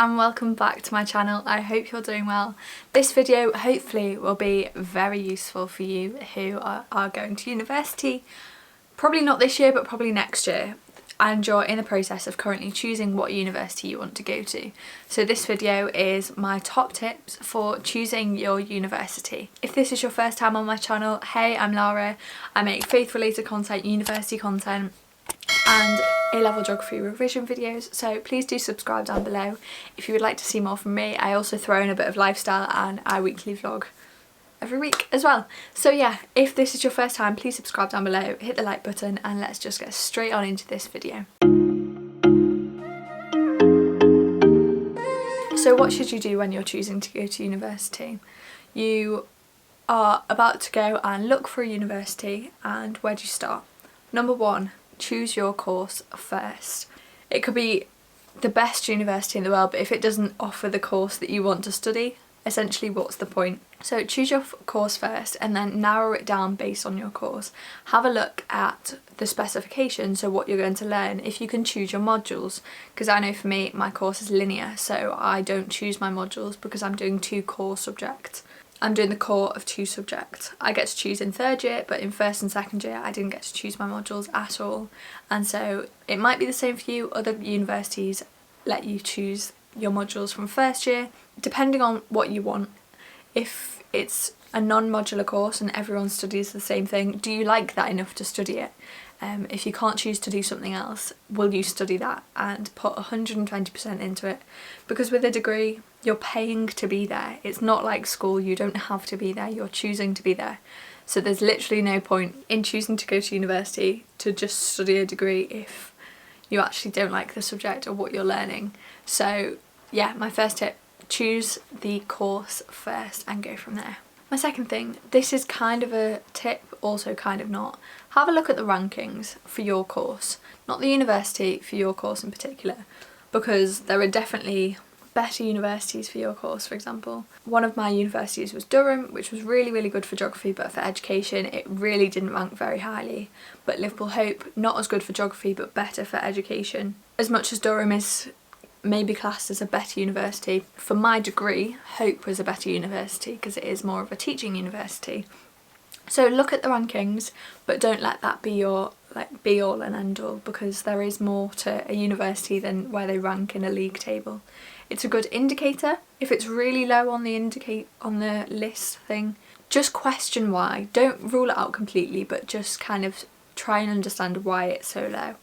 and welcome back to my channel. I hope you're doing well. This video hopefully will be very useful for you who are going to university, probably not this year but probably next year, and you're in the process of currently choosing what university you want to go to. So this video is my top tips for choosing your university. If this is your first time on my channel, hey, I'm Lara. I make faith related content, university content and A-level geography revision videos, so please do subscribe down below if you would like to see more from me. I also throw in a bit of lifestyle and I weekly vlog every week as well. So yeah, if this is your first time, please subscribe down below, hit the like button, and let's just get straight on into this video. So what should you do when you're choosing to go to university? You are about to go and look for a university, and where do you start? Number one, choose your course first. It could be the best university in the world, but if it doesn't offer the course that you want to study, essentially what's the point? So choose your course first and then narrow it down based on your course. Have a look at the specifications, so what you're going to learn, if you can choose your modules, because I know for me my course is linear, so I don't choose my modules because I'm doing two core subjects. I'm doing the core of two subjects. I get to choose in third year, but in first and second year I didn't get to choose my modules at all. And so it might be the same for you. Other universities let you choose your modules from first year, depending on what you want. If it's a non-modular course and everyone studies the same thing, do you like that enough to study it? If you can't choose to do something else, will you study that and put 120% into it? Because with a degree, you're paying to be there. It's not like school, you don't have to be there, you're choosing to be there. So there's literally no point in choosing to go to university to just study a degree if you actually don't like the subject or what you're learning. So yeah, my first tip, choose the course first and go from there. My second thing, this is kind of a tip, also kind of not. Have a look at the rankings for your course, not the university, for your course in particular, because there are definitely better universities for your course. For example, one of my universities was Durham, which was really good for geography, but for education it really didn't rank very highly. But Liverpool Hope, not as good for geography but better for education. As much as Durham is maybe classed as a better university, for my degree Hope was a better university because it is more of a teaching university. So look at the rankings, but don't let that be your be all and end all, because there is more to a university than where they rank in a league table. It's a good indicator. If it's really low on the list thing, just question why. Don't rule it out completely, but just kind of try and understand why it's so low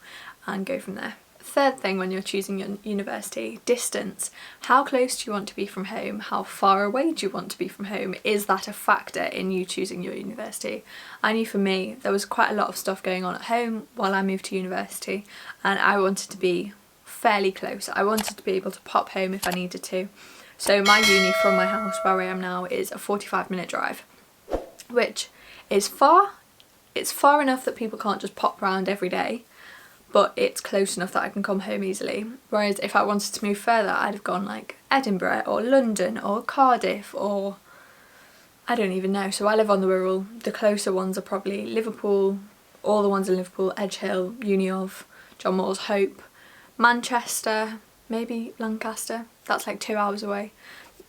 and go from there. Third thing when you're choosing your university, distance. How close do you want to be from home? How far away do you want to be from home? Is that a factor in you choosing your university? I knew for me there was quite a lot of stuff going on at home while I moved to university, and I wanted to be fairly close. I wanted to be able to pop home if I needed to. So my uni from my house where I am now is a 45-minute drive, which is far. It's far enough that people can't just pop round every day, but it's close enough that I can come home easily. Whereas if I wanted to move further, I'd have gone like Edinburgh or London or Cardiff or I don't even know. So I live on the Wirral. The closer ones are probably Liverpool, all the ones in Liverpool, Edge Hill, Uni of, John Moores, Hope, Manchester, maybe Lancaster. That's like 2 hours away.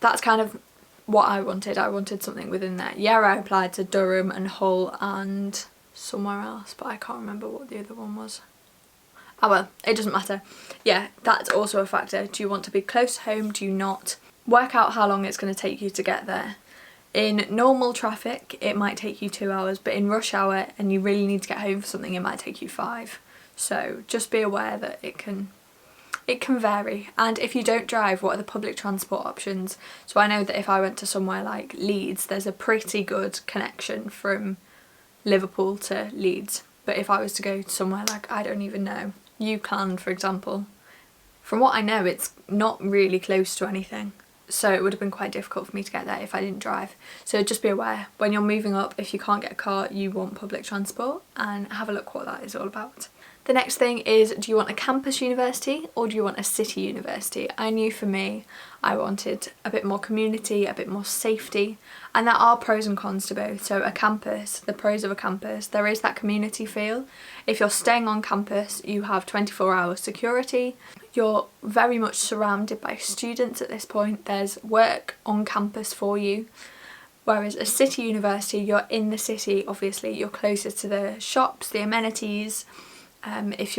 That's kind of what I wanted. I wanted something within there. Yeah, I applied to Durham and Hull and somewhere else, but I can't remember what the other one was. Oh well, it doesn't matter. Yeah, that's also a factor. Do you want to be close to home? Do you not? Work out how long it's going to take you to get there. In normal traffic, it might take you 2 hours, but in rush hour and you really need to get home for something, it might take you 5. So just be aware that it can vary. And if you don't drive, what are the public transport options? So I know that if I went to somewhere like Leeds, there's a pretty good connection from Liverpool to Leeds. But if I was to go to somewhere like, I don't even know, UCLan for example, from what I know it's not really close to anything, so it would have been quite difficult for me to get there if I didn't drive. So just be aware, when you're moving up, if you can't get a car, you want public transport, and have a look what that is all about. The next thing is, do you want a campus university or do you want a city university? I knew for me, I wanted a bit more community, a bit more safety, and there are pros and cons to both. So a campus, the pros of a campus, there is that community feel. If you're staying on campus, you have 24-hour security. You're very much surrounded by students at this point. There's work on campus for you. Whereas a city university, you're in the city, obviously, you're closer to the shops, the amenities. If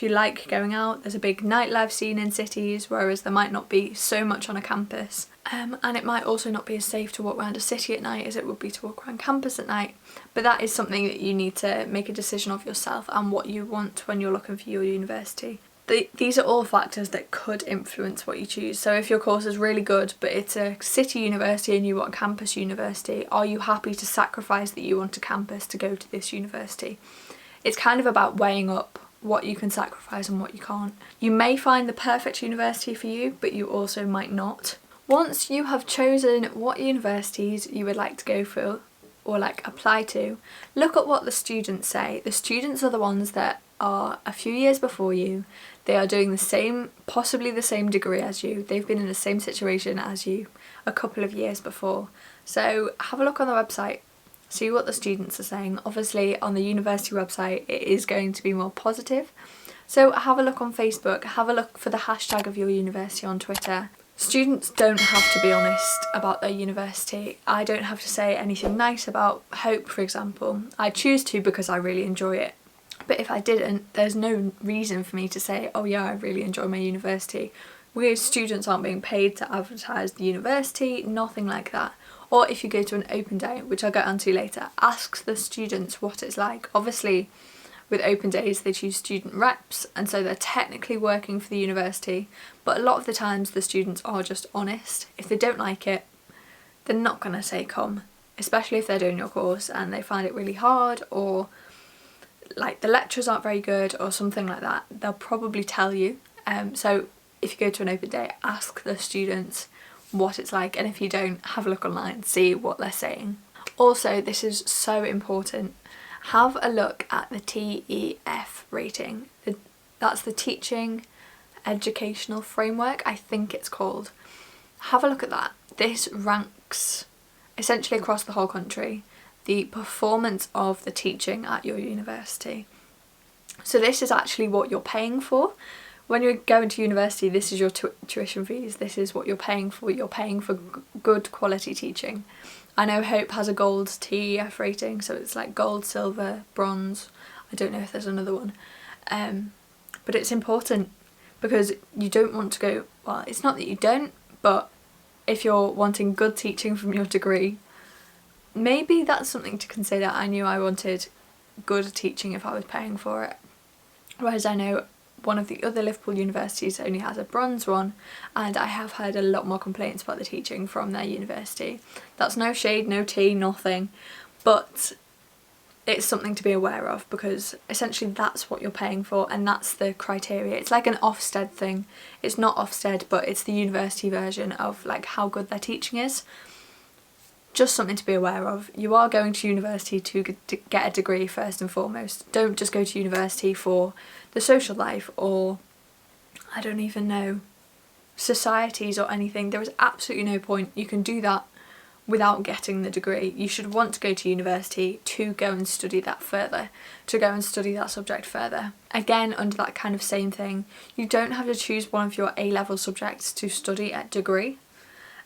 you like going out, there's a big nightlife scene in cities, whereas there might not be so much on a campus. And it might also not be as safe to walk around a city at night as it would be to walk around campus at night. But that is something that you need to make a decision of yourself and what you want when you're looking for your university. These are all factors that could influence what you choose. So if your course is really good but it's a city university and you want a campus university, are you happy to sacrifice that you want a campus to go to this university? It's kind of about weighing up what you can sacrifice and what you can't. You may find the perfect university for you, but you also might not. Once you have chosen what universities you would like to go for or like apply to, look at what the students say. The students are the ones that are a few years before you. They are doing the same, possibly the same degree as you. They've been in the same situation as you a couple of years before. So have a look on the website, see what the students are saying. Obviously on the university website it is going to be more positive. So have a look on Facebook, have a look for the hashtag of your university on Twitter. Students don't have to be honest about their university. I don't have to say anything nice about Hope, for example. I choose to because I really enjoy it. But if I didn't, there's no reason for me to say, oh yeah, I really enjoy my university. We as students aren't being paid to advertise the university, nothing like that. Or if you go to an open day, which I'll get onto later, ask the students what it's like. Obviously, with open days, they choose student reps, and so they're technically working for the university, but a lot of the times the students are just honest. If they don't like it, they're not going to say come, especially if they're doing your course and they find it really hard, or like the lectures aren't very good or something like that. They'll probably tell you. So if you go to an open day, ask the students what it's like, and if you don't, have a look online, see what they're saying. Also, this is so important, have a look at the TEF rating. That's the Teaching Educational Framework, I think it's called. Have a look at that. This ranks essentially across the whole country the performance of the teaching at your university. So this is actually what you're paying for. When you're going to university, this is your tuition fees, this is what you're paying for. You're paying for good quality teaching. I know Hope has a gold TEF rating, so it's like gold, silver, bronze. I don't know if there's another one. But it's important because you don't want to go, well, it's not that you don't, but if you're wanting good teaching from your degree, maybe that's something to consider. I knew I wanted good teaching if I was paying for it. Whereas I know one of the other Liverpool universities only has a bronze one, and I have heard a lot more complaints about the teaching from their university. That's no shade, no tea, nothing, but it's something to be aware of because essentially that's what you're paying for and that's the criteria. It's like an Ofsted thing. It's not Ofsted, but it's the university version of like how good their teaching is. Just something to be aware of. You are going to university to get a degree first and foremost. Don't just go to university for the social life or, I don't even know, societies or anything. There is absolutely no point. You can do that without getting the degree. You should want to go to university to go and study that further, to go and study that subject further. Again, under that kind of same thing, you don't have to choose one of your A-level subjects to study at degree.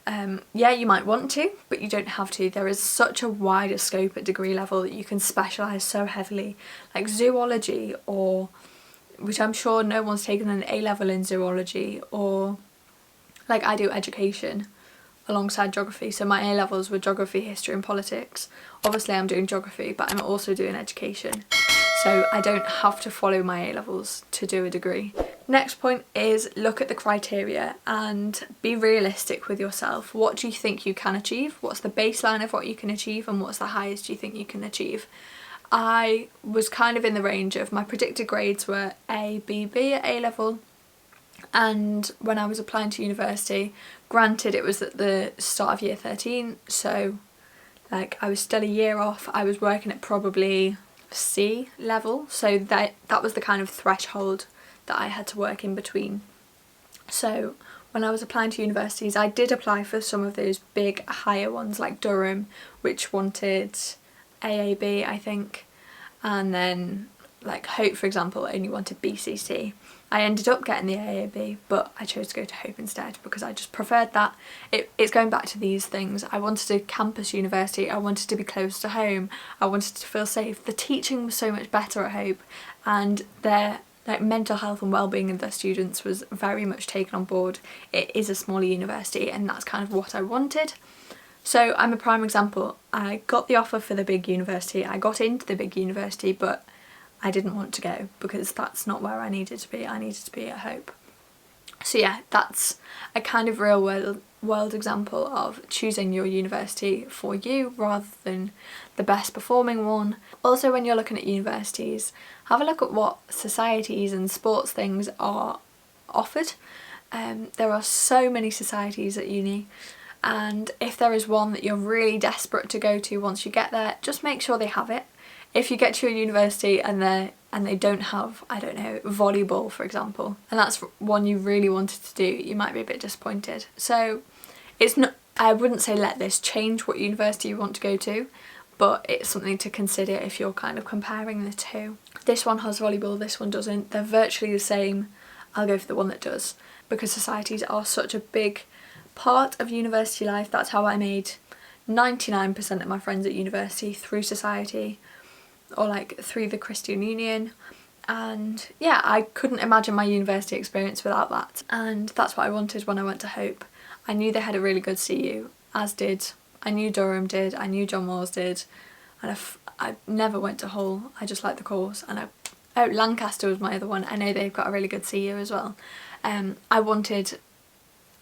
Yeah, you might want to, but you don't have to. There is such a wider scope at degree level that you can specialise so heavily, like zoology, or which I'm sure no one's taken an A-level in zoology, or like I do education alongside geography, so my A-levels were geography, history and politics. Obviously I'm doing geography, but I'm also doing education, so I don't have to follow my A-levels to do a degree. Next point is look at the criteria and be realistic with yourself. What do you think you can achieve? What's the baseline of what you can achieve, and what's the highest you think you can achieve? I was kind of in the range of, my predicted grades were A, B, B at A-level, and when I was applying to university, granted it was at the start of year 13, so like I was still a year off, I was working at probably C level, so that was the kind of threshold that I had to work in between. So when I was applying to universities, I did apply for some of those big higher ones like Durham, which wanted AAB, I think, and then like Hope, for example, only wanted BCC. I ended up getting the AAB, but I chose to go to Hope instead because I just preferred that. It's going back to these things. I wanted a campus university, I wanted to be close to home, I wanted to feel safe. The teaching was so much better at Hope, and their like mental health and well-being of their students was very much taken on board. It is a smaller university and that's kind of what I wanted. So I'm a prime example. I got the offer for the big university, I got into the big university, but I didn't want to go because that's not where I needed to be. I needed to be at Hope. So yeah, that's a kind of real world example of choosing your university for you rather than the best performing one. Also, when you're looking at universities, have a look at what societies and sports things are offered. There are so many societies at uni, and if there is one that you're really desperate to go to once you get there, just make sure they have it. If you get to your university and they don't have, I don't know, volleyball, for example, and that's one you really wanted to do, you might be a bit disappointed. So it's not, I wouldn't say let this change what university you want to go to, but it's something to consider if you're kind of comparing the two. This one has volleyball, this one doesn't. They're virtually the same. I'll go for the one that does, because societies are such a big part of university life. That's how I made 99% of my friends at university, through society, or like through the Christian Union. And yeah, I couldn't imagine my university experience without that, and that's what I wanted when I went to Hope. I knew they had a really good CU, as did, I knew Durham did, I knew John Moores did, and I never went to Hull, I just liked the course. And Lancaster was my other one, I know they've got a really good CU as well. I wanted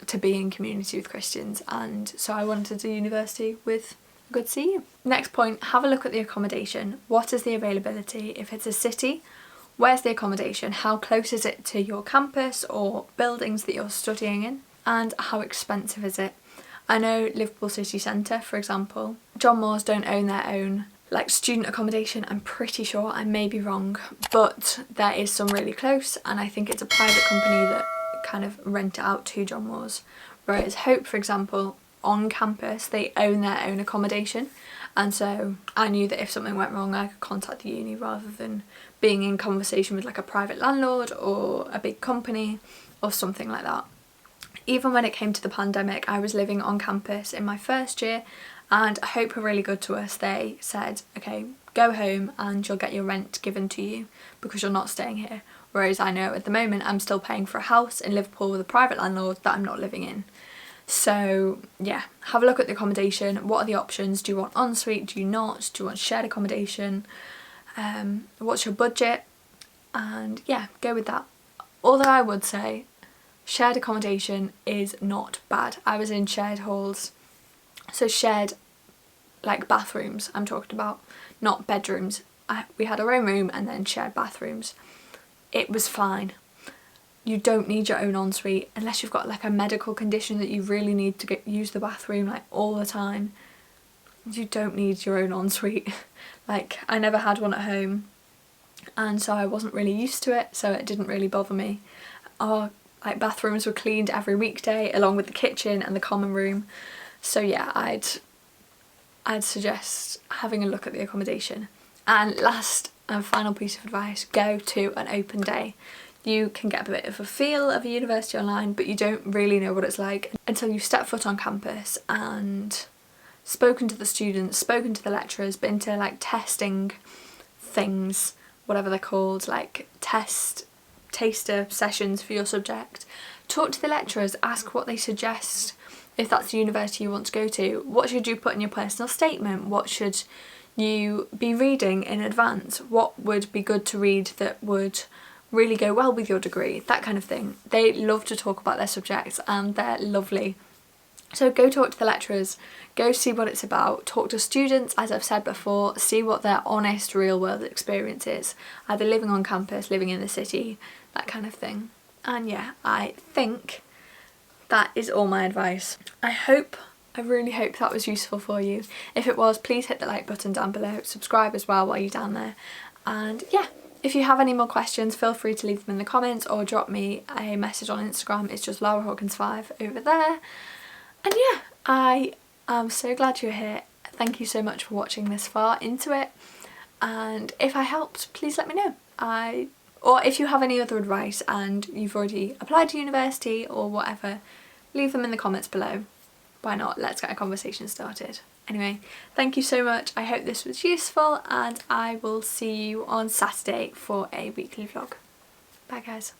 to be in community with Christians, and so I wanted a university with a good CU. Next point, have a look at the accommodation. What is the availability? If it's a city, where's the accommodation? How close is it to your campus or buildings that you're studying in? And how expensive is it? I know Liverpool City Centre, for example, John Moores don't own their own like student accommodation, I'm pretty sure, I may be wrong, but there is some really close, and I think it's a private company that kind of rent it out to John Moores. Whereas Hope, for example, on campus they own their own accommodation, and so I knew that if something went wrong I could contact the uni rather than being in conversation with like a private landlord or a big company or something like that. Even when it came to the pandemic, I was living on campus in my first year, and Hope were really good to us. They said, okay, go home and you'll get your rent given to you because you're not staying here. Whereas I know at the moment I'm still paying for a house in Liverpool with a private landlord that I'm not living in. So yeah, have a look at the accommodation. What are the options? Do you want ensuite? Do you not? Do you want shared accommodation? What's your budget? And yeah, go with that. Although I would say shared accommodation is not bad. I was in shared halls, so shared like bathrooms I'm talking about, not bedrooms. We had our own room and then shared bathrooms. It was fine. You don't need your own ensuite unless you've got like a medical condition that you really need to use the bathroom like all the time. You don't need your own ensuite. Like I never had one at home, and so I wasn't really used to it, so it didn't really bother me. Our like bathrooms were cleaned every weekday along with the kitchen and the common room. So yeah, I'd suggest having a look at the accommodation. And last and final piece of advice, go to an open day. You can get a bit of a feel of a university online, but you don't really know what it's like until you step foot on campus and spoken to the students, spoken to the lecturers, been to like testing things, whatever they're called, like taster sessions for your subject. Talk to the lecturers, ask what they suggest if that's the university you want to go to. What should you put in your personal statement? What should you be reading in advance? What would be good to read that would really go well with your degree? That kind of thing. They love to talk about their subjects and they're lovely. So go talk to the lecturers, go see what it's about, talk to students, as I've said before, see what their honest real world experience is, either living on campus, living in the city, that kind of thing. And yeah, I think that is all my advice. I really hope that was useful for you. If it was, please hit the like button down below, subscribe as well while you're down there, and yeah, If you have any more questions, feel free to leave them in the comments or drop me a message on Instagram. It's just Laura Hawkins 5 over there. And yeah, I am so glad you're here. Thank you so much for watching this far into it. And if I helped, please let me know. Or if you have any other advice and you've already applied to university or whatever, leave them in the comments below. Why not? Let's get a conversation started. Anyway, thank you so much. I hope this was useful, and I will see you on Saturday for a weekly vlog. Bye guys.